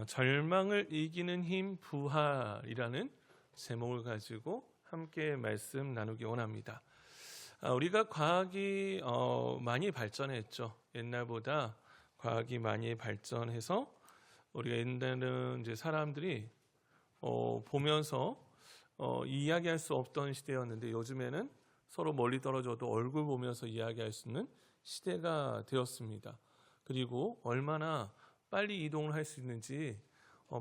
절망을 이기는 힘 부활이라는 제목을 가지고 함께 말씀 나누기 원합니다. 우리가 과학이 많이 발전했죠. 옛날보다 과학이 많이 발전해서 우리가 옛날에는 이제 사람들이 보면서 이야기할 수 없던 시대였는데 요즘에는 서로 멀리 떨어져도 얼굴 보면서 이야기할 수 있는 시대가 되었습니다. 그리고 얼마나 빨리 이동을 할 수 있는지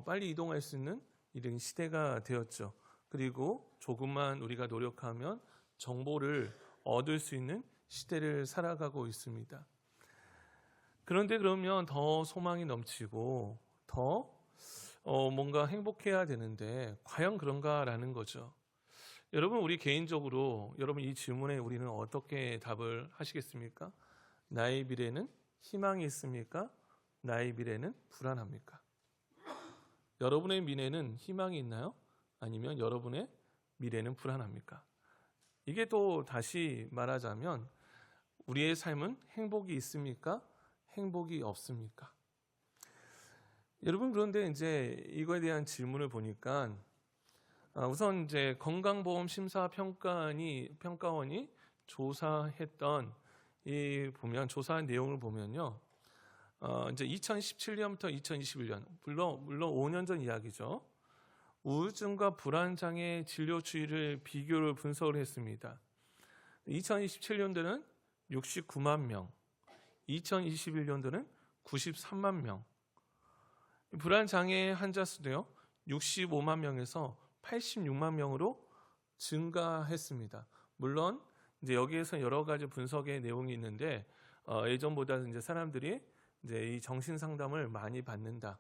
빨리 이동할 수 있는 이런 시대가 되었죠. 그리고 조금만 우리가 노력하면 정보를 얻을 수 있는 시대를 살아가고 있습니다. 그런데 그러면 더 소망이 넘치고 더 뭔가 행복해야 되는데 과연 그런가라는 거죠. 여러분, 우리 개인적으로 여러분 이 질문에 우리는 어떻게 답을 하시겠습니까? 나의 미래는 희망이 있습니까? 나의 미래는 불안합니까? 여러분의 미래는 희망이 있나요? 아니면 여러분의 미래는 불안합니까? 이게 또 다시 말하자면 우리의 삶은 행복이 있습니까? 행복이 없습니까? 여러분, 그런데 이제 이거에 대한 질문을 보니까 우선 이제 건강보험심사평가원이 조사했던 조사한 내용을 보면요. 이제 2017년부터 2021년, 물론 5년 전 이야기죠. 우울증과 불안장애 진료 추이를 비교를 분석을 했습니다. 2027년도는 69만 명, 2021년도는 93만 명. 불안장애 환자 수도요, 65만 명에서 86만 명으로 증가했습니다. 물론 이제 여기에서 여러 가지 분석의 내용이 있는데 예전보다 이제 사람들이 이제 이 정신 상담을 많이 받는다.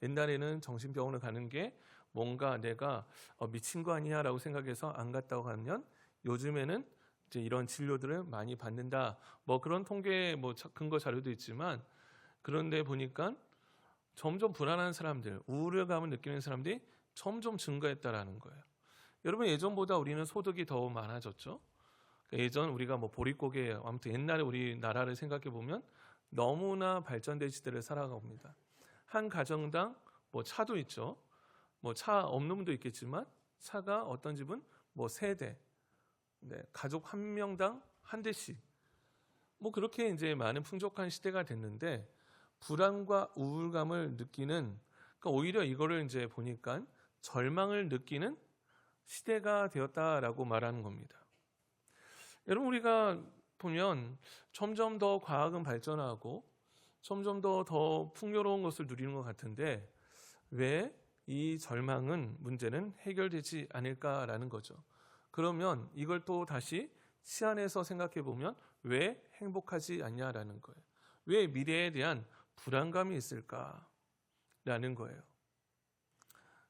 옛날에는 정신병원을 가는 게 뭔가 내가 미친 거 아니야라고 생각해서 안 갔다고 하면 요즘에는 이제 이런 진료들을 많이 받는다. 뭐 그런 통계 근거 자료도 있지만 그런데 보니까 점점 불안한 사람들, 우울감을 느끼는 사람들이 점점 증가했다라는 거예요. 여러분, 예전보다 우리는 소득이 더 많아졌죠. 예전 우리가 보릿고개, 아무튼 옛날에 우리나라를 생각해 보면 너무나 발전된 시대를 살아갑니다. 한 가정당 차도 있죠. 차 없는 분도 있겠지만 차가 어떤 집은 3대, 가족 한 명당 한 대씩. 그렇게 이제 많은 풍족한 시대가 됐는데 불안과 우울감을 느끼는, 그러니까 오히려 이거를 이제 보니까 절망을 느끼는 시대가 되었다라고 말하는 겁니다. 여러분, 우리가 보면 점점 더 과학은 발전하고 점점 더 풍요로운 것을 누리는 것 같은데 왜 이 절망은 문제는 해결되지 않을까라는 거죠. 그러면 이걸 또 다시 치안해서 생각해 보면 왜 행복하지 않냐라는 거예요. 왜 미래에 대한 불안감이 있을까라는 거예요.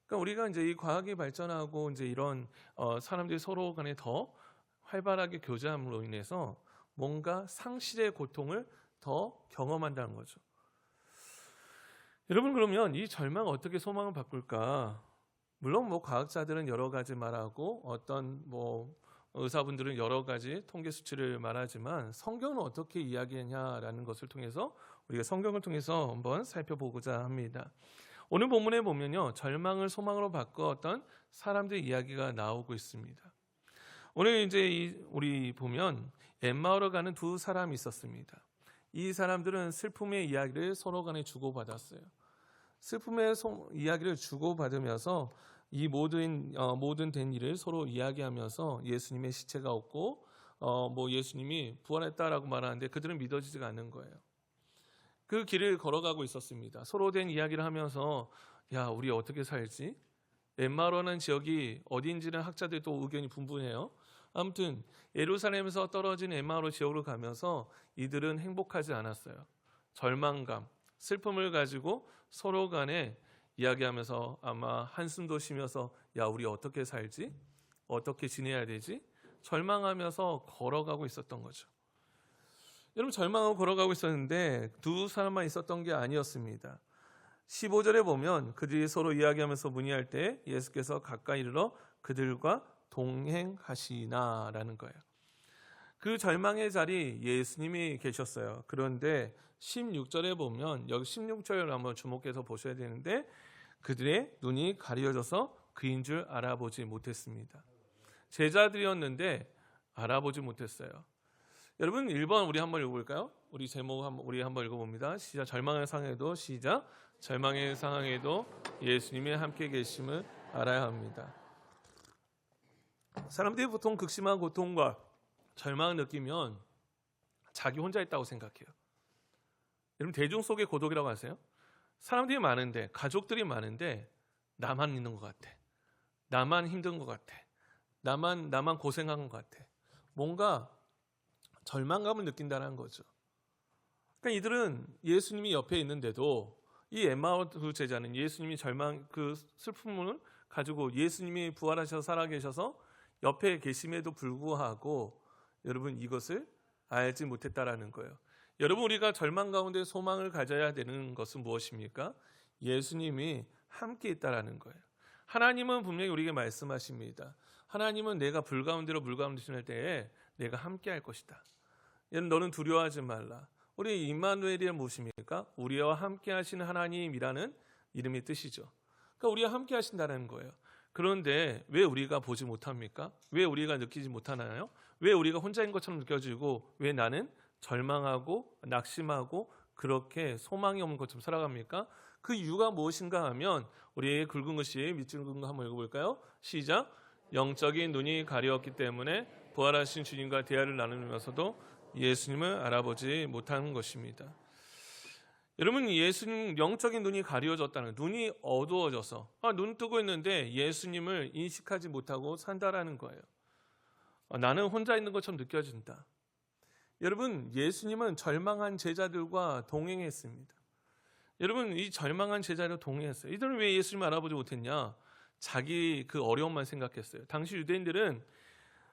그러니까 우리가 이제 이 과학이 발전하고 이제 이런 사람들이 서로 간에 더 활발하게 교제함으로 인해서 뭔가 상실의 고통을 더 경험한다는 거죠. 여러분, 그러면 이 절망을 어떻게 소망을 바꿀까? 물론 과학자들은 여러 가지 말하고 어떤 의사분들은 여러 가지 통계 수치를 말하지만 성경은 어떻게 이야기하냐라는 것을 통해서 우리가 성경을 통해서 한번 살펴보고자 합니다. 오늘 본문에 보면요, 절망을 소망으로 바꾸었던 사람들의 이야기가 나오고 있습니다. 오늘 이제 우리 보면 엠마오로 가는 두 사람이 있었습니다. 이 사람들은 슬픔의 이야기를 서로 간에 주고받았어요. 슬픔의 이야기를 주고받으면서 이 모든 된 일을 서로 이야기하면서 예수님의 시체가 없고 예수님이 부활했다라고 말하는데 그들은 믿어지지가 않는 거예요. 그 길을 걸어가고 있었습니다. 서로 된 이야기를 하면서 야, 우리 어떻게 살지? 엠마오라는 지역이 어디인지는 학자들이 또 의견이 분분해요. 아무튼 예루살렘에서 떨어진 엠마오 지역으로 가면서 이들은 행복하지 않았어요. 절망감, 슬픔을 가지고 서로 간에 이야기하면서 아마 한숨도 쉬면서 야, 우리 어떻게 살지? 어떻게 지내야 되지? 절망하면서 걸어가고 있었던 거죠. 여러분, 절망하고 걸어가고 있었는데 두 사람만 있었던 게 아니었습니다. 15절에 보면 그들이 서로 이야기하면서 문의할 때 예수께서 가까이 이르러 그들과 동행하시나라는 거예요. 그 절망의 자리 예수님이 계셨어요. 그런데 16절에 보면 여기 16절을 한번 주목해서 보셔야 되는데 그들의 눈이 가려져서 그인 줄 알아보지 못했습니다. 제자들이었는데 알아보지 못했어요. 여러분 1번 우리 한번 읽어볼까요? 우리 제목 우리 한번 읽어봅니다. 시작. 절망의 상황에도 시작. 절망의 상황에도 예수님이 함께 계심을 알아야 합니다. 사람들이 보통 극심한 고통과 절망을 느끼면 자기 혼자 있다고 생각해요. 여러분 대중 속의 고독이라고 하세요? 사람들이 많은데 가족들이 많은데 나만 있는 것 같아. 나만 힘든 것 같아. 나만 고생한 것 같아. 뭔가 절망감을 느낀다는 거죠. 그러니까 이들은 예수님이 옆에 있는데도 이 엠마오 제자는 예수님이 절망 그 슬픔을 가지고 예수님이 부활하셔서 살아계셔서 옆에 계심에도 불구하고 여러분 이것을 알지 못했다라는 거예요. 여러분 우리가 절망 가운데 소망을 가져야 되는 것은 무엇입니까? 예수님이 함께 있다라는 거예요. 하나님은 분명히 우리에게 말씀하십니다. 하나님은 내가 불 가운데로 물 가운데 지날 때에 내가 함께 할 것이다. 너는 두려워하지 말라. 우리 임마누엘이 무엇입니까? 우리와 함께 하시는 하나님이라는 이름의 뜻이죠. 그러니까 우리와 함께 하신다는 거예요. 그런데 왜 우리가 보지 못합니까? 왜 우리가 느끼지 못하나요? 왜 우리가 혼자인 것처럼 느껴지고 왜 나는 절망하고 낙심하고 그렇게 소망이 없는 것처럼 살아갑니까? 그 이유가 무엇인가 하면 우리의 굵은 글씨 밑줄 긋은 거 한번 읽어볼까요? 시작. 영적인 눈이 가려웠기 때문에 부활하신 주님과 대화를 나누면서도 예수님을 알아보지 못하는 것입니다. 여러분 예수님 영적인 눈이 가려졌다는 눈이 어두워져서 눈 뜨고 있는데 예수님을 인식하지 못하고 산다라는 거예요. 나는 혼자 있는 것처럼 느껴진다. 여러분 예수님은 절망한 제자들과 동행했습니다. 여러분 이 절망한 제자들과 동행했어요. 이들은 왜 예수님을 알아보지 못했냐? 자기 그 어려움만 생각했어요. 당시 유대인들은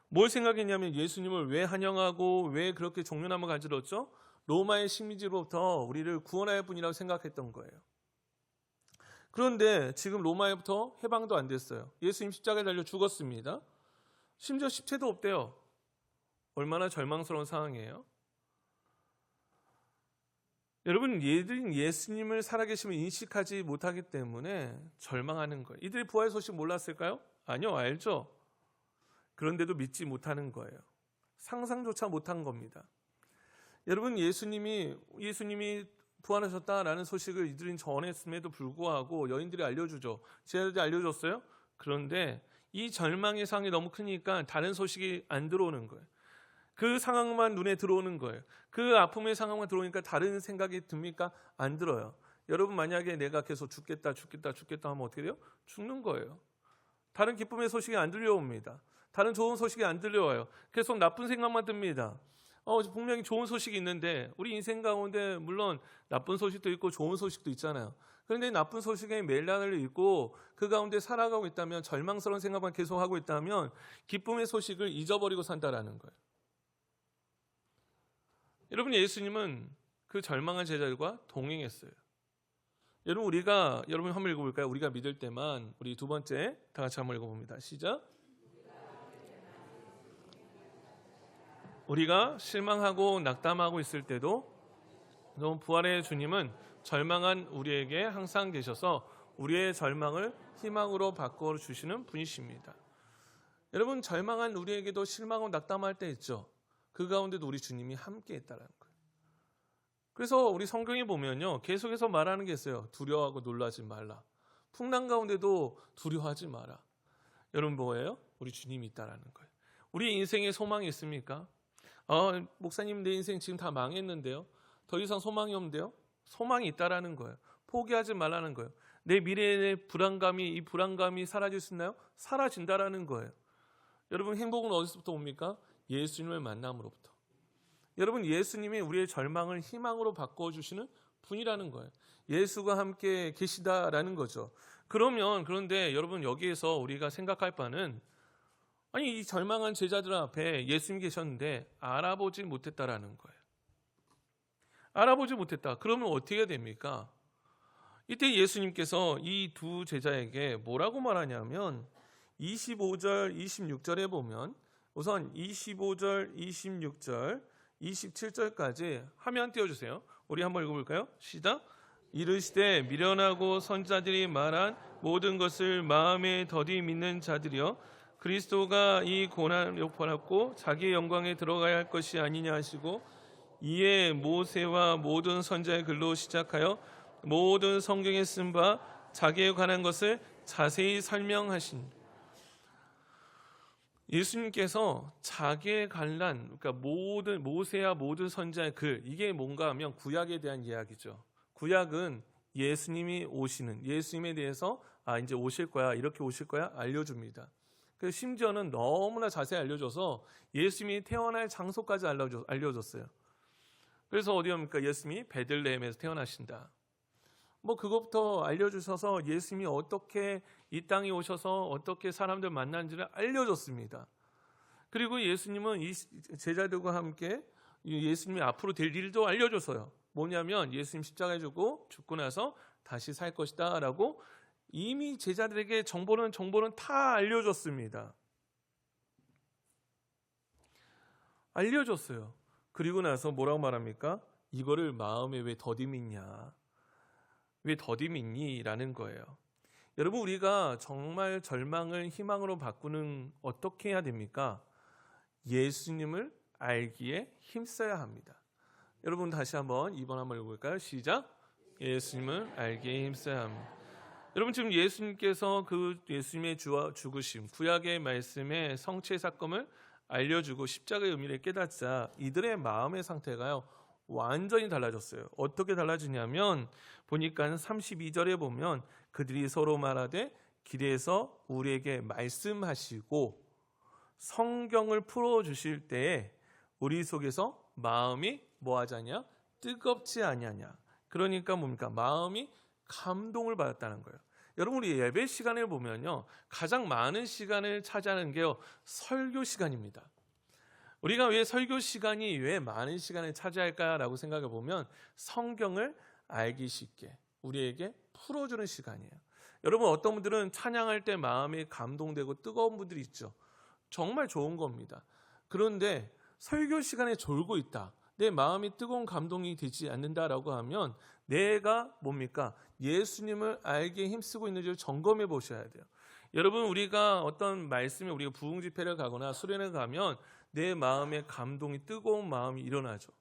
뭘 생각했냐면 예수님을 왜 환영하고 왜 그렇게 종려나무 가지렀죠? 로마의 식민지로부터 우리를 구원할 분이라고 생각했던 거예요. 그런데 지금 로마에부터 해방도 안 됐어요. 예수님 십자가에 달려 죽었습니다. 심지어 십체도 없대요. 얼마나 절망스러운 상황이에요. 여러분 얘들은 예수님을 살아계심을 인식하지 못하기 때문에 절망하는 거예요. 이들이 부활 소식 몰랐을까요? 아니요, 알죠. 그런데도 믿지 못하는 거예요. 상상조차 못한 겁니다. 여러분 예수님이 부활하셨다라는 소식을 이들이 전했음에도 불구하고 여인들이 알려주죠. 제자들이 알려줬어요. 그런데 이 절망의 상황이 너무 크니까 다른 소식이 안 들어오는 거예요. 그 상황만 눈에 들어오는 거예요. 그 아픔의 상황만 들어오니까 다른 생각이 듭니까? 안 들어요. 여러분 만약에 내가 계속 죽겠다 하면 어떻게 돼요? 죽는 거예요. 다른 기쁨의 소식이 안 들려옵니다. 다른 좋은 소식이 안 들려와요. 계속 나쁜 생각만 듭니다. 분명히 좋은 소식이 있는데 우리 인생 가운데 물론 나쁜 소식도 있고 좋은 소식도 있잖아요. 그런데 나쁜 소식에 멜란을 읽고 그 가운데 살아가고 있다면 절망스러운 생각만 계속하고 있다면 기쁨의 소식을 잊어버리고 산다라는 거예요. 여러분 예수님은 그 절망한 제자들과 동행했어요. 여러분 한번 읽어볼까요? 우리가 믿을 때만 우리 두 번째 다 같이 한번 읽어봅니다. 시작. 우리가 실망하고 낙담하고 있을 때도 부활의 주님은 절망한 우리에게 항상 계셔서 우리의 절망을 희망으로 바꿔 주시는 분이십니다. 여러분 절망한 우리에게도 실망하고 낙담할 때 있죠. 그 가운데도 우리 주님이 함께 있다는 거예요. 그래서 우리 성경에 보면요 계속해서 말하는 게 있어요. 두려워하고 놀라지 말라. 풍랑 가운데도 두려워하지 마라. 여러분 뭐예요? 우리 주님이 있다라는 거예요. 우리 인생에 소망이 있습니까? 목사님 내 인생 지금 다 망했는데요. 더 이상 소망이 없는데요. 소망이 있다라는 거예요. 포기하지 말라는 거예요. 내 미래의 이 불안감이 사라질 수 있나요? 사라진다라는 거예요. 여러분 행복은 어디서부터 옵니까? 예수님을 만남으로부터. 여러분 예수님이 우리의 절망을 희망으로 바꿔주시는 분이라는 거예요. 예수가 함께 계시다라는 거죠. 그런데 여러분 여기에서 우리가 생각할 바는 이 절망한 제자들 앞에 예수님 계셨는데 알아보지 못했다라는 거예요. 알아보지 못했다. 그러면 어떻게 해야 됩니까? 이때 예수님께서 이 두 제자에게 뭐라고 말하냐면 25절, 26절에 보면 우선 25절, 26절, 27절까지 화면 띄워주세요. 우리 한번 읽어볼까요? 시작. 이르시되 미련하고 선자들이 말한 모든 것을 마음에 더디 믿는 자들이여 그리스도가 이 고난을 받았고 자기의 영광에 들어가야 할 것이 아니냐 하시고 이에 모세와 모든 선자의 글로 시작하여 모든 성경에 쓴 바 자기에 관한 것을 자세히 설명하신 예수님께서 자기의 관란, 그러니까 모든 모세와 모든 선자의 글, 이게 뭔가 하면 구약에 대한 이야기죠. 구약은 예수님이 오시는, 예수님에 대해서 이제 오실 거야, 이렇게 오실 거야 알려줍니다. 그 심지어는 너무나 자세히 알려줘서 예수님이 태어날 장소까지 알려줬어요. 그래서 어디 옵니까? 예수님이 베들레헴에서 태어나신다. 뭐 그것부터 알려주셔서 예수님이 어떻게 이 땅에 오셔서 어떻게 사람들 만난지를 알려줬습니다. 그리고 예수님은 이 제자들과 함께 예수님이 앞으로 될 일도 알려줬어요. 뭐냐면 예수님 십자가에 죽고 나서 다시 살 것이다 라고 이미 제자들에게 정보는 다 알려줬습니다. 알려줬어요. 그리고 나서 뭐라고 말합니까? 이거를 마음에 왜 더디 믿냐? 왜 더디 믿니? 라는 거예요. 여러분, 우리가 정말 절망을 희망으로 바꾸는 어떻게 해야 됩니까? 예수님을 알기에 힘써야 합니다. 여러분 다시 한번 2번 한번 읽어볼까요? 시작. 예수님을 알기에 힘써야 합니다. 여러분 지금 예수님께서 그 예수님의 죽으심, 구약의 말씀의 성취의 사건을 알려주고 십자가의 의미를 깨닫자 이들의 마음의 상태가요 완전히 달라졌어요. 어떻게 달라지냐면 보니까 32절에 보면 그들이 서로 말하되 길에서 우리에게 말씀하시고 성경을 풀어주실 때에 우리 속에서 마음이 뭐하자냐? 뜨겁지 아니하냐. 그러니까 뭡니까? 마음이 감동을 받았다는 거예요. 여러분 우리 예배 시간을 보면요 가장 많은 시간을 차지하는 게요 설교 시간입니다. 우리가 왜 설교 시간이 왜 많은 시간을 차지할까라고 생각해 보면 성경을 알기 쉽게 우리에게 풀어주는 시간이에요. 여러분 어떤 분들은 찬양할 때 마음이 감동되고 뜨거운 분들이 있죠. 정말 좋은 겁니다. 그런데 설교 시간에 졸고 있다. 내 마음이 뜨거운 감동이 되지 않는다라고 하면 내가 뭡니까? 예수님을 알기에 힘쓰고 있는지를 점검해 보셔야 돼요. 여러분 우리가 어떤 말씀에 우리가 부흥 집회를 가거나 수련회 가면 내 마음에 감동이 뜨거운 마음이 일어나죠.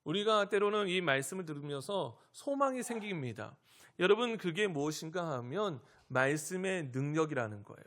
우리가 때로는 이 말씀을 들으면서 소망이 생깁니다. 여러분 그게 무엇인가 하면 말씀의 능력이라는 거예요.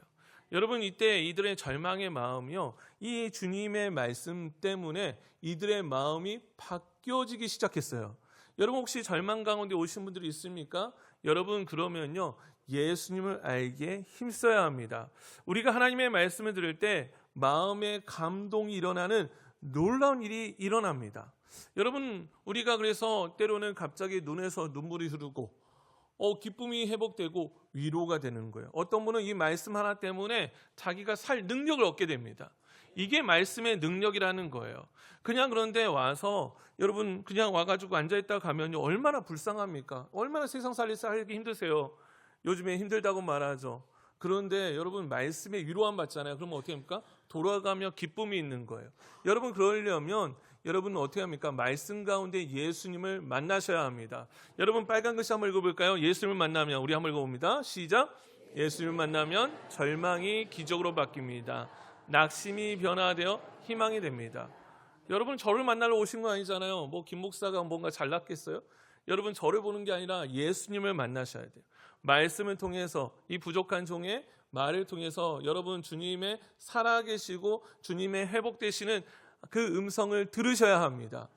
여러분 이때 이들의 절망의 마음이요 이 주님의 말씀 때문에 이들의 마음이 바뀌어지기 시작했어요. 여러분 혹시 절망 가운데 오신 분들이 있습니까? 여러분 그러면요 예수님을 알기에 힘써야 합니다. 우리가 하나님의 말씀을 들을 때 마음의 감동이 일어나는 놀라운 일이 일어납니다. 여러분 우리가 그래서 때로는 갑자기 눈에서 눈물이 흐르고 기쁨이 회복되고 위로가 되는 거예요. 어떤 분은 이 말씀 하나 때문에 자기가 살 능력을 얻게 됩니다. 이게 말씀의 능력이라는 거예요. 그냥 그런데 와서 여러분 그냥 와가지고 앉아있다가 가면요 얼마나 불쌍합니까? 얼마나 세상 살기 힘드세요. 요즘에 힘들다고 말하죠. 그런데 여러분 말씀에 위로함 받잖아요. 그러면 어떻게 합니까? 돌아가며 기쁨이 있는 거예요. 여러분 그러려면 여러분은 어떻게 합니까? 말씀 가운데 예수님을 만나셔야 합니다. 여러분 빨간 글씨 한번 읽어볼까요? 예수님을 만나면 우리 한번 읽어봅니다. 시작. 예수님을 만나면 절망이 기적으로 바뀝니다. 낙심이 변화되어 희망이 됩니다. 여러분 저를 만나러 오신 거 아니잖아요. 뭐 김 목사가 뭔가 잘났겠어요? 여러분 저를 보는 게 아니라 예수님을 만나셔야 돼요. 말씀을 통해서 이 부족한 종의 말을 통해서 여러분 주님의 살아계시고 주님의 회복되시는 그 음성을 들으셔야 합니다.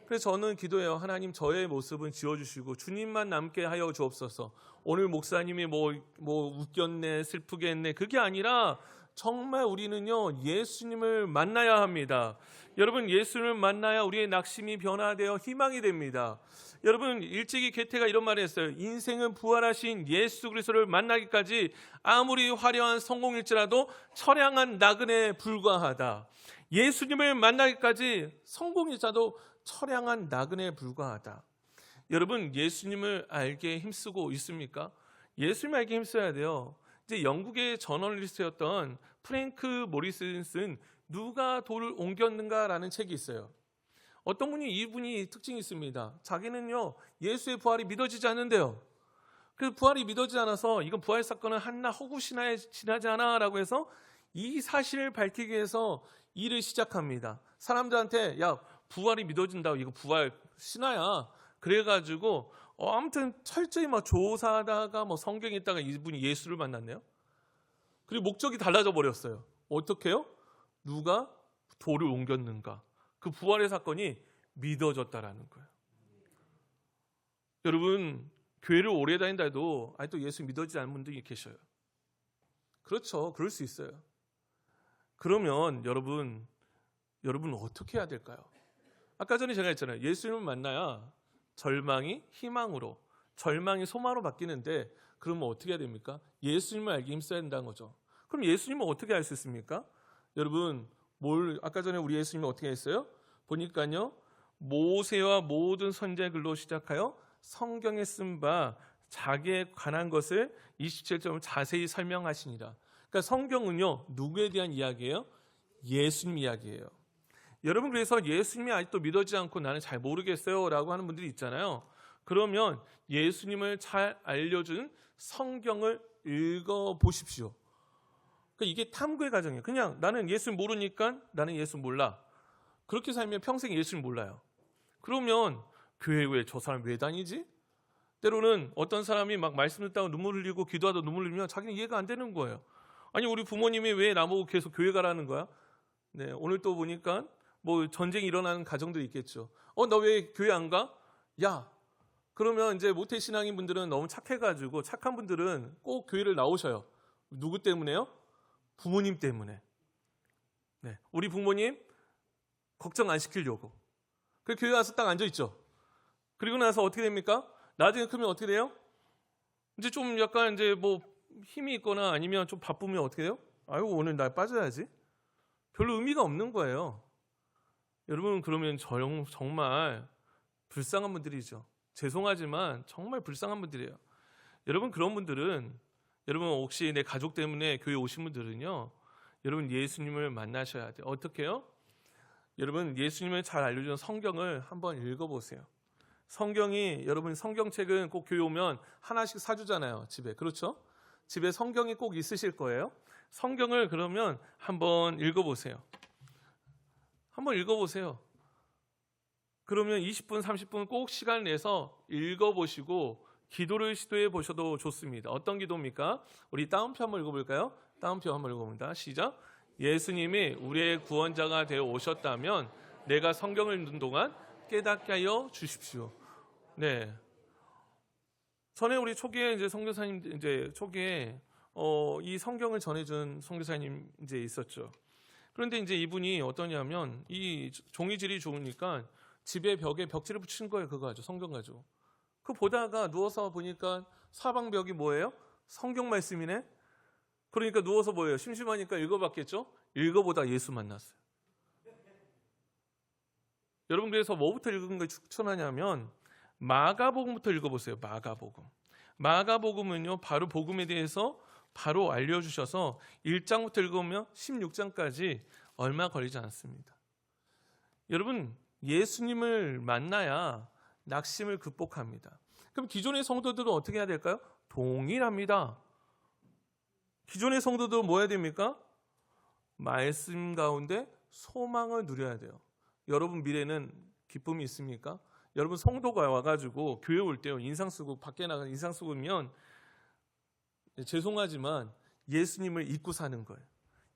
그래서 저는 기도해요. 하나님 저의 모습은 지워주시고 주님만 남게 하여 주옵소서. 오늘 목사님이 뭐 웃겼네 슬프게 했네 그게 아니라 정말 우리는요 예수님을 만나야 합니다. 여러분 예수님을 만나야 우리의 낙심이 변화되어 희망이 됩니다. 여러분 일찍이 게테가 이런 말을 했어요. 인생은 부활하신 예수 그리스도를 만나기까지 아무리 화려한 성공일지라도 처량한 나그네에 불과하다. 예수님을 만나기까지 성공일지라도 처량한 나그네에 불과하다. 여러분 예수님을 알게 힘쓰고 있습니까? 예수님을 알게 힘써야 돼요. 이제 영국의 저널리스트였던 프랭크 모리슨은 누가 돌을 옮겼는가라는 책이 있어요. 어떤 분이 이분이 특징이 있습니다. 자기는요 예수의 부활이 믿어지지 않는데요. 그 부활이 믿어지지 않아서 이건 부활 사건은 한낱 허구 신화에 지나지 않아라고 해서 이 사실을 밝히기 위해서 일을 시작합니다. 사람들한테 야 부활이 믿어진다고 이거 부활 신화야. 그래가지고 아무튼 철저히 막 조사하다가 뭐 성경에 있다가 이분이 예수를 만났네요. 그리고 목적이 달라져 버렸어요. 어떻게요? 누가 돌을 옮겼는가? 그 부활의 사건이 믿어졌다라는 거예요. 여러분 교회를 오래 다닌다 해도 아직도 예수 믿어지지 않는 분들이 계셔요. 그렇죠. 그럴 수 있어요. 그러면 여러분 어떻게 해야 될까요? 아까 전에 제가 했잖아요. 예수님을 만나야 절망이 희망으로, 절망이 소망으로 바뀌는데 그러면 어떻게 해야 됩니까? 예수님을 알기 힘써야 된다는 거죠. 그럼 예수님은 어떻게 알 수 있습니까? 여러분 아까 전에 우리 예수님이 어떻게 했어요? 보니까요. 모세와 모든 선지자의 글로 시작하여 성경에 쓴 바 자기에 관한 것을 27절을 자세히 설명하시니라. 그러니까 성경은요. 누구에 대한 이야기예요? 예수님 이야기예요. 여러분 그래서 예수님이 아직도 믿어지지 않고 나는 잘 모르겠어요 라고 하는 분들이 있잖아요. 그러면 예수님을 잘 알려준 성경을 읽어보십시오. 그러니까 이게 탐구의 과정이에요. 그냥 나는 예수 모르니까 나는 예수 몰라. 그렇게 살면 평생 예수를 몰라요. 그러면 교회 왜 저 사람 왜 다니지? 때로는 어떤 사람이 막 말씀 듣다가 눈물 흘리고 기도하다 눈물 흘리면 자기는 이해가 안 되는 거예요. 아니 우리 부모님이 왜 나보고 계속 교회 가라는 거야? 네, 오늘 또 보니까 뭐 전쟁이 일어나는 가정도 있겠죠. 너 왜 교회 안 가? 야, 그러면 이제 모태신앙인 분들은 너무 착해가지고 착한 분들은 꼭 교회를 나오셔요. 누구 때문에요? 부모님 때문에. 네, 우리 부모님 걱정 안 시키려고. 그 교회 와서 딱 앉아 있죠. 그리고 나서 어떻게 됩니까? 나중에 크면 어떻게 돼요? 이제 좀 약간 이제 뭐 힘이 있거나 아니면 좀 바쁘면 어떻게 돼요? 아유 오늘 날 빠져야지. 별로 의미가 없는 거예요. 여러분 그러면 정말 불쌍한 분들이죠. 죄송하지만 정말 불쌍한 분들이에요. 여러분 그런 분들은 여러분 혹시 내 가족 때문에 교회 오신 분들은요. 여러분 예수님을 만나셔야 돼요. 어떻게 해요? 여러분 예수님을 잘 알려주는 성경을 한번 읽어보세요. 성경이 여러분 성경책은 꼭 교회 오면 하나씩 사주잖아요. 집에. 그렇죠? 집에 성경이 꼭 있으실 거예요. 성경을 그러면 한번 읽어보세요. 한번 읽어보세요. 그러면 20분, 30분 꼭 시간 내서 읽어보시고 기도를 시도해 보셔도 좋습니다. 어떤 기도입니까? 우리 따옴표 한번 읽어볼까요? 따옴표 한번 읽어봅니다. 시작. 예수님이 우리의 구원자가 되어 오셨다면 내가 성경을 읽는 동안 깨닫게 하여 주십시오. 네. 전에 우리 초기에 이제 선교사님 이제 초기에 이 성경을 전해준 선교사님 이제 있었죠. 그런데 이제 이분이 어떠냐면 이 종이질이 좋으니까 집에 벽에 벽지를 붙이는 거예요. 그거 가지고 성경 가지고. 그 보다가 누워서 보니까 사방벽이 뭐예요? 성경 말씀이네. 그러니까 누워서 뭐예요? 심심하니까 읽어봤겠죠? 읽어보다 예수 만났어요. 여러분 그래서 뭐부터 읽은 걸 추천하냐면 마가복음부터 읽어보세요. 마가복음은요 바로 복음에 대해서 바로 알려주셔서 1장부터 읽으면 16장까지 얼마 걸리지 않습니다. 여러분 예수님을 만나야 낙심을 극복합니다. 그럼 기존의 성도들은 어떻게 해야 될까요? 동일합니다. 기존의 성도들은 뭐 해야 됩니까? 말씀 가운데 소망을 누려야 돼요. 여러분 미래는 기쁨이 있습니까? 여러분 성도가 와가지고 교회 올 때요 인상 쓰고 밖에 나가 인상 쓰고면 죄송하지만 예수님을 잊고 사는 거예요.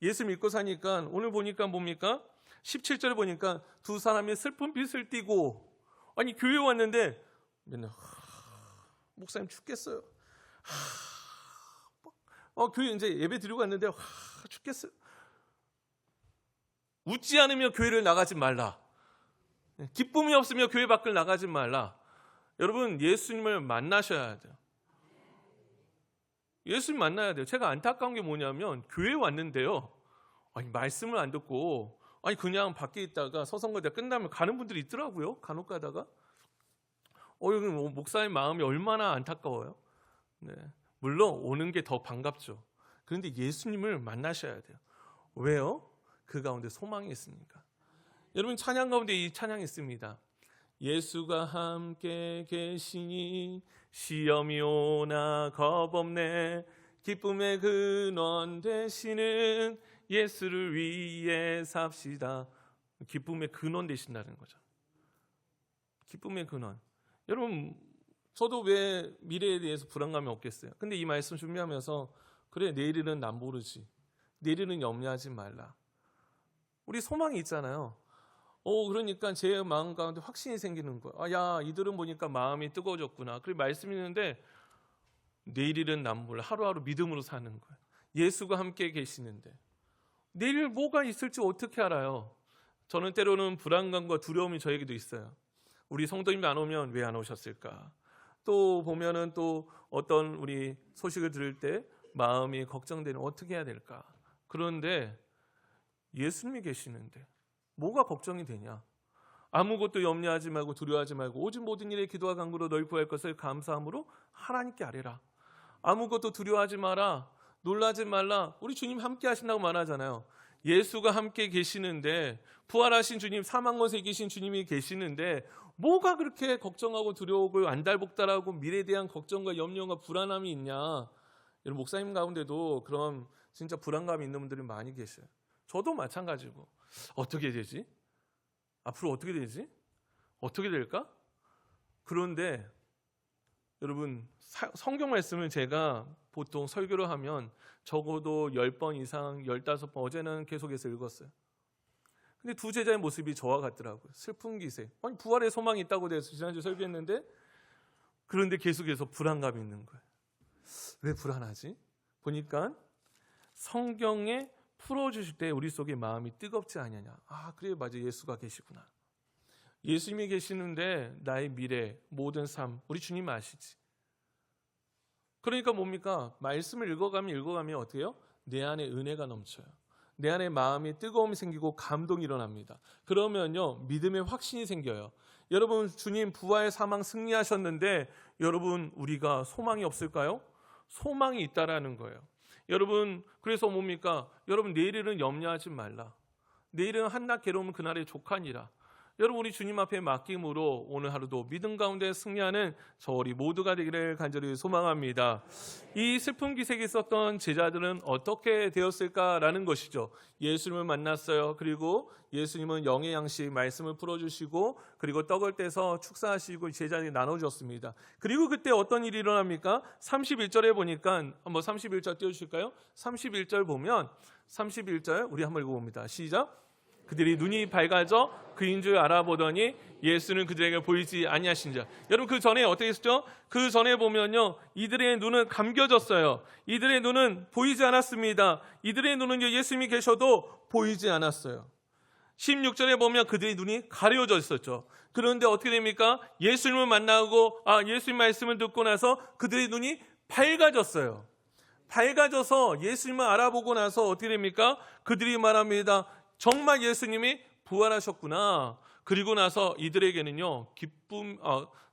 예수님 잊고 사니까 오늘 보니까 뭡니까? 17절 보니까 두 사람이 슬픈 빛을 띠고 아니 교회 왔는데 맨날 목사님 죽겠어요. 교회 이제 예배 드리고 왔는데 죽겠어요. 웃지 않으며 교회를 나가지 말라. 기쁨이 없으며 교회 밖을 나가지 말라. 여러분 예수님을 만나셔야 돼요. 예수님 만나야 돼요. 제가 안타까운 게 뭐냐면 교회에 왔는데요. 아니 말씀을 안 듣고 아니 그냥 밖에 있다가 서성거리다 끝나면 가는 분들이 있더라고요. 간혹 가다가. 여기 목사님 마음이 얼마나 안타까워요. 네. 물론 오는 게 더 반갑죠. 그런데 예수님을 만나셔야 돼요. 왜요? 그 가운데 소망이 있으니까. 여러분 찬양 가운데 이 찬양이 있습니다. 예수가 함께 계시니 시험이 오나 겁없네. 기쁨의 근원 되시는 예수를 위해 삽시다. 기쁨의 근원 되신다는 거죠. 기쁨의 근원. 여러분 저도 왜 미래에 대해서 불안감이 없겠어요? 근데 이 말씀 준비하면서 그래 내일은 난 모르지. 내일은 염려하지 말라. 우리 소망이 있잖아요. 그러니까 제 마음 가운데 확신이 생기는 거예요. 야 이들은 보니까 마음이 뜨거워졌구나. 그리고 말씀이 있는데 내일은 난 몰라. 하루하루 믿음으로 사는 거예요. 예수가 함께 계시는데 내일 뭐가 있을지 어떻게 알아요? 저는 때로는 불안감과 두려움이 저에게도 있어요. 우리 성도님이 안 오면 왜 안 오셨을까? 또 보면은 또 어떤 우리 소식을 들을 때 마음이 걱정되는 어떻게 해야 될까? 그런데 예수님이 계시는데 뭐가 걱정이 되냐? 아무것도 염려하지 말고 두려워하지 말고 오직 모든 일에 기도와 간구로 널 구할 것을 감사함으로 하나님께 아뢰라. 아무것도 두려워하지 마라. 놀라지 말라. 우리 주님 함께 하신다고 말하잖아요. 예수가 함께 계시는데 부활하신 주님, 사망 권세 이기신 주님이 계시는데 뭐가 그렇게 걱정하고 두려우고 안달복달하고 미래에 대한 걱정과 염려와 불안함이 있냐? 여러분 목사님 가운데도 그런 진짜 불안감이 있는 분들이 많이 계셔요. 저도 마찬가지고 어떻게 되지? 앞으로 어떻게 되지? 어떻게 될까? 그런데 여러분 성경 말씀을 제가 보통 설교를 하면 적어도 10번 이상 15번 어제는 계속해서 읽었어요. 근데 두 제자의 모습이 저와 같더라고요. 슬픈 기세. 아니 부활의 소망이 있다고 돼서 지난주 설교했는데 그런데 계속해서 불안감이 있는 거예요. 왜 불안하지? 보니까 성경에 풀어주실 때 우리 속에 마음이 뜨겁지 않느냐. 그래 맞아 예수가 계시구나. 예수님이 계시는데 나의 미래 모든 삶 우리 주님 아시지. 그러니까 뭡니까? 말씀을 읽어가면 어떻게 해요? 내 안에 은혜가 넘쳐요. 내 안에 마음이 뜨거움이 생기고 감동이 일어납니다. 그러면요 믿음의 확신이 생겨요. 여러분 주님 부활 사망 승리하셨는데 여러분 우리가 소망이 없을까요? 소망이 있다라는 거예요. 여러분 그래서 뭡니까? 여러분 내일은 염려하지 말라. 내일은 한낱 괴로움은 그날의 족하니라. 여러분 우리 주님 앞에 맡김으로 오늘 하루도 믿음 가운데 승리하는 저 우리 모두가 되기를 간절히 소망합니다. 이 슬픈 기색이 있었던 제자들은 어떻게 되었을까라는 것이죠. 예수님을 만났어요. 그리고 예수님은 영의 양식 말씀을 풀어주시고 그리고 떡을 떼서 축사하시고 제자들이 나눠줬습니다. 그리고 그때 어떤 일이 일어납니까? 31절에 보니까 한번 31절 띄워주실까요? 31절 보면 31절 우리 한번 읽어봅니다. 시작. 그들이 눈이 밝아져 그인 줄 알아보더니 예수는 그들에게 보이지 아니하신지라. 여러분 그 전에 어떻게 했었죠? 그 전에 보면요 이들의 눈은 감겨졌어요. 이들의 눈은 보이지 않았습니다. 이들의 눈은요 예수님이 계셔도 보이지 않았어요. 16절에 보면 그들의 눈이 가려져 있었죠. 그런데 어떻게 됩니까? 예수님을 만나고 예수님 말씀을 듣고 나서 그들의 눈이 밝아졌어요. 밝아져서 예수님을 알아보고 나서 어떻게 됩니까? 그들이 말합니다. 정말 예수님이 부활하셨구나. 그리고 나서 이들에게는요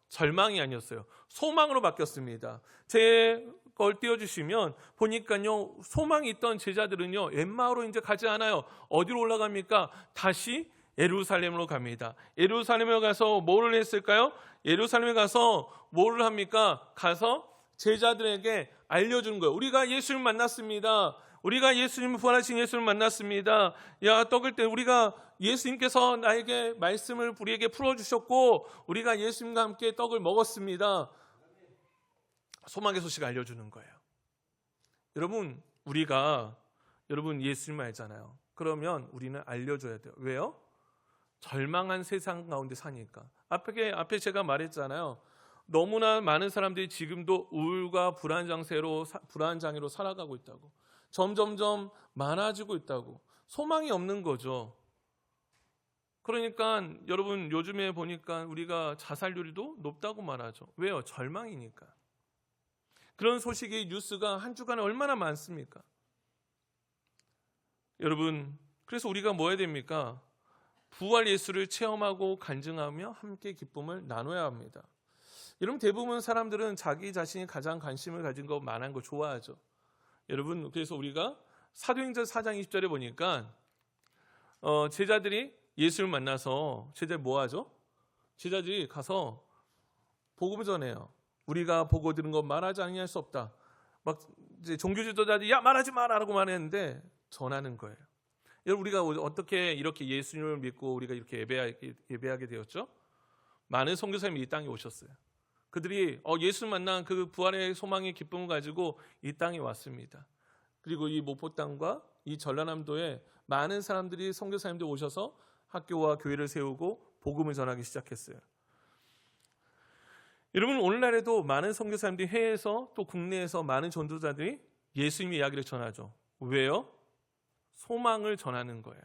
절망이 아니었어요. 소망으로 바뀌었습니다. 제 걸 띄워주시면 보니까요 소망이 있던 제자들은요 엠마오로 이제 가지 않아요. 어디로 올라갑니까? 다시 예루살렘으로 갑니다. 예루살렘에 가서 뭐를 했을까요? 예루살렘에 가서 뭐를 합니까? 가서 제자들에게 알려주는 거예요. 우리가 예수님 만났습니다. 우리가 예수님 부활하신 예수를 만났습니다. 떡을 때 우리가 예수님께서 나에게 말씀을 우리에게 풀어주셨고 우리가 예수님과 함께 떡을 먹었습니다. 소망의 소식을 알려주는 거예요. 여러분 우리가 예수님 알잖아요. 그러면 우리는 알려줘야 돼요. 왜요? 절망한 세상 가운데 사니까. 앞에 제가 말했잖아요. 너무나 많은 사람들이 지금도 우울과 불안 장애로 살아가고 있다고. 점점점 많아지고 있다고. 소망이 없는 거죠. 그러니까 여러분 요즘에 보니까 우리가 자살률도 높다고 말하죠. 왜요? 절망이니까. 그런 소식이 뉴스가 한 주간에 얼마나 많습니까? 여러분 그래서 우리가 뭐 해야 됩니까? 부활 예수를 체험하고 간증하며 함께 기쁨을 나눠야 합니다. 여러분 대부분 사람들은 자기 자신이 가장 관심을 가진 거 만한 거 좋아하죠. 여러분, 그래서 우리가 사도행전 4장 20절에 보니까 제자들이 예수를 만나서 제자들이 뭐 하죠? 제자들이 가서 복음을 전해요. 우리가 보고 들은 것 말하지 아니할 수 없다. 막 이제 종교 지도자들이 야 말하지 마라라고 말했는데 전하는 거예요. 여러분, 우리가 어떻게 이렇게 예수님을 믿고 우리가 이렇게 예배하게 되었죠? 많은 선교사님이 이 땅에 오셨어요. 그들이 예수를 만난 그 부활의 소망의 기쁨을 가지고 이 땅에 왔습니다. 그리고 이 목포 땅과 이 전라남도에 많은 사람들이 선교사님들 오셔서 학교와 교회를 세우고 복음을 전하기 시작했어요. 여러분, 오늘날에도 많은 선교사님들이 해외에서 또 국내에서 많은 전도자들이 예수님의 이야기를 전하죠. 왜요? 소망을 전하는 거예요.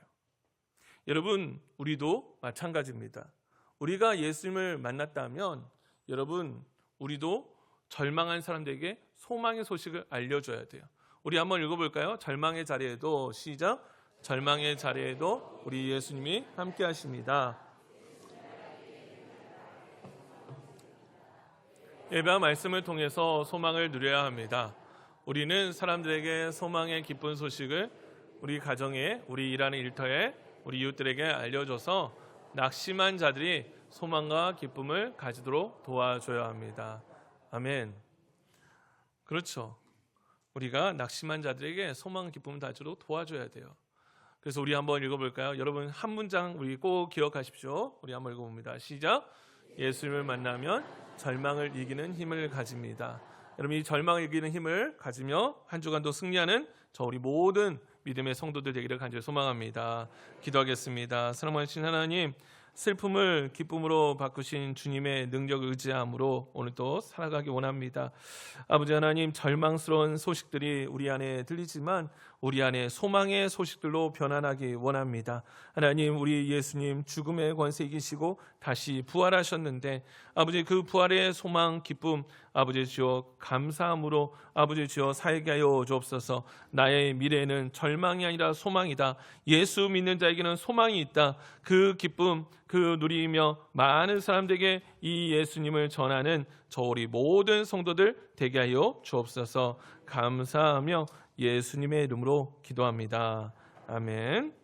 여러분, 우리도 마찬가지입니다. 우리가 예수님을 만났다면 여러분, 우리도 절망한 사람들에게 소망의 소식을 알려줘야 돼요. 우리 한번 읽어볼까요? 절망의 자리에도, 시작. 절망의 자리에도 우리 예수님이 함께 하십니다. 예배와 말씀을 통해서 소망을 누려야 합니다. 우리는 사람들에게 소망의 기쁜 소식을 우리 가정에, 우리 일하는 일터에, 우리 이웃들에게 알려줘서 낙심한 자들이 소망과 기쁨을 가지도록 도와줘야 합니다. 아멘. 그렇죠. 우리가 낙심한 자들에게 소망, 기쁨을 가지도록 도와줘야 돼요. 그래서 우리 한번 읽어볼까요? 여러분, 한 문장 우리 꼭 기억하십시오. 우리 한번 읽어봅니다. 시작. 예수님을 만나면 절망을 이기는 힘을 가집니다. 여러분, 이 절망을 이기는 힘을 가지며 한 주간도 승리하는 저 우리 모든 믿음의 성도들 되기를 간절히 소망합니다. 기도하겠습니다. 사랑하신 하나님, 슬픔을 기쁨으로 바꾸신 주님의 능력을 의지함으로 오늘도 살아가기 원합니다. 아버지 하나님, 절망스러운 소식들이 우리 안에 들리지만 우리 안에 소망의 소식들로 변환하기 원합니다. 하나님, 우리 예수님 죽음의 권세 이기시고 다시 부활하셨는데 아버지, 그 부활의 소망, 기쁨 아버지 주여 감사함으로 아버지 주여 살게 하여 주옵소서. 나의 미래는 절망이 아니라 소망이다. 예수 믿는 자에게는 소망이 있다. 그 기쁨, 그 누리며 많은 사람들에게 이 예수님을 전하는 저 우리 모든 성도들 되게 하여 주옵소서. 감사하며 예수님의 이름으로 기도합니다. 아멘.